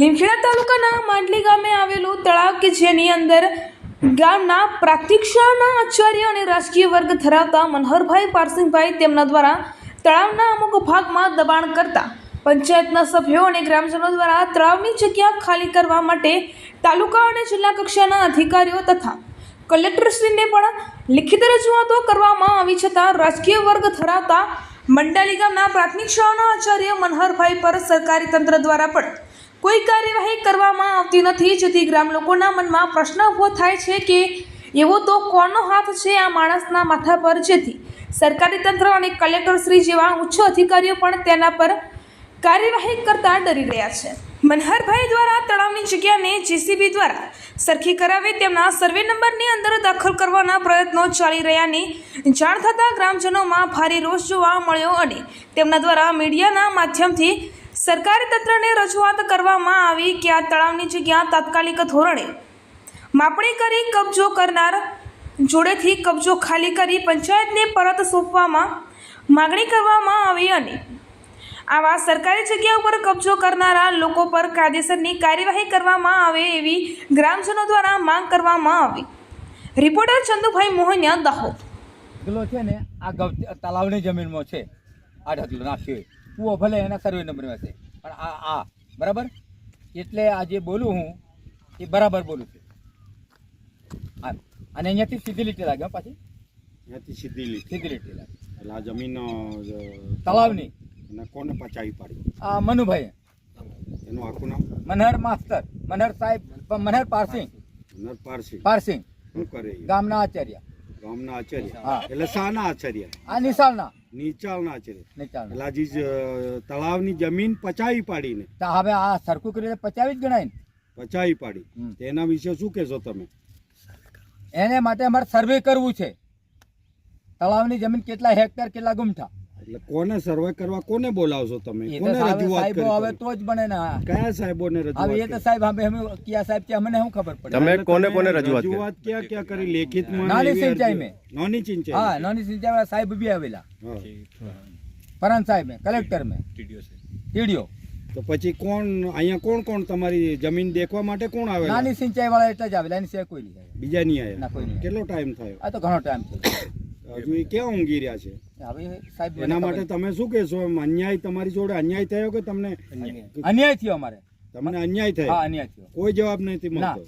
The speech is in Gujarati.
લીમખેડા તાલુકાના માંડલી ગામે આવેલું તળાવ કે જેની અંદર ગામના પ્રાથમિક શાળાના આચાર્ય અને રાજકીય વર્ગ ધરાવતા મનહરભાઈ પારસિંગભાઈ તેમના દ્વારા તળાવના અમુક ભાગમાં દબાણ કરતા પંચાયતના સભ્યો અને ગ્રામજનો દ્વારા તળાવની જગ્યા ખાલી કરવા માટે તાલુકા અને જિલ્લા કક્ષાના અધિકારીઓ તથા કલેક્ટરશ્રીને પણ લિખિત રજૂઆતો કરવામાં આવી છતાં રાજકીય વર્ગ ધરાવતા મંડાલી ગામના પ્રાથમિક શાળાના આચાર્ય મનહરભાઈ પર સરકારી તંત્ર દ્વારા પણ કોઈ કાર્યવાહી કરવામાં આવતી નથી, જેથી ગ્રામ લોકોના મનમાં પ્રશ્ન ઊભો થાય છે કે એવો તો કોનો હાથ છે આ માણસના માથા પર, જેથી સરકારી તંત્ર અને કલેક્ટરશ્રી જેવા ઉચ્ચ અધિકારીઓ પણ તેના પર કાર્યવાહી કરતા ડરી રહ્યા છે। મનહરભાઈ દ્વારા તળાવની જગ્યાને જેસીબી દ્વારા સરખી કરાવી તેમના સર્વે નંબરની અંદર દાખલ કરવાના પ્રયત્નો ચાલી રહ્યાની જાણ થતાં ગ્રામજનોમાં ભારે રોષ જોવા મળ્યો અને તેમના દ્વારા મીડિયાના માધ્યમથી સરકારી તંત્રને રજૂઆત કરવામાં આવી કે આ તળાવની જગ્યા તાત્કાલિક ધોરણે માપણી કરી કબજો કરનાર જોડેથી કબજો ખાલી કરી પંચાયતને પરત સોંપવામાં માગણી કરવામાં આવી અને આવા સરકારી જગ્યા ઉપર કબજો કરનારા લોકો પર કાયદેસરની કાર્યવાહી કરવામાં આવે એવી ગ્રામજનો દ્વારા માંગ કરવામાં આવી। રિપોર્ટર ચંદુભાઈ મોહનિયા, દાહોદ। ઢગલો છે ને આ તળાવની જમીનમાં છે, આ ઢગલો નાખ્યો કૂવો ભલે એના સર્વે નંબરમાં છે, પણ આ બરાબર એટલે આ જે બોલું હું એ બરાબર બોલું છું। હા, અને અહીંયાથી સીધી લીટી લાગે પાછી, અહીંયાથી સીધી લીટી લાગે એટલે આ જમીન તળાવની અને કોને પચાવી પાડી? આ મનુભાઈ, એનું આખું નામ? મનહર માસ્તર, મનહર સાહેબ, મનહર પારસિંગ, પારસિંગ શું કરે? ગામના આચાર્ય, ગામના આચાર્ય? હા, એટલે શાના આચાર્ય? આ નિશાળના આચાર્ય। નિચાલના એટલે આ જે તળાવની જમીન પચાવી પાડીને હવે આ સરખું કરીને 50 જ ગણાય ને, પચાવી પાડી, તેના વિશે શું કહેશો તમે? એને માટે અમારે સર્વે કરવું છે, તળાવની જમીન કેટલા હેક્ટર કેટલા ગુમઠા, એટલે કોને સર્વે કરવા કોને બોલાવશો તમે? કોને રજૂઆત કરી? હવે તો જ બને ને। કયા સાહેબોને રજૂઆત? હવે એ તો સાહેબ અમે કયા સાહેબ છે અમને શું ખબર પડે? તમે કોને રજૂઆત ક્યાં કરી? લેખિતમાં? નાની સિંચાઈ મેં, નાની સિંચાઈ? હા, નાની સિંચાઈ વાળા સાહેબ બી આવેલા, પરાન સાહેબ મેં, કલેક્ટર મેં, ટીડીઓ। તો પછી કોણ અહીંયા કોણ તમારી જમીન દેખવા માટે કોણ આવે? નાની સિંચાઈ વાળા એટલે જ આવેલા, એની સિવાય કોઈ નહીં આવે। બીજા નહીં આવ્યા? ના, કોઈ નહીં। કેટલો ટાઈમ થયો? આ તો ઘણો ટાઈમ થયો, હજુ એ ક્યાં ઊંઘી રહ્યા છે? હવે સાહેબ એના માટે તમે શું કહેશો? અન્યાય તમારી જોડે અન્યાય થયો કે તમને? અન્યાય થયો અમારે, તમને અન્યાય થયો? હા, અન્યાય થયો, કોઈ જવાબ નથી મળતો?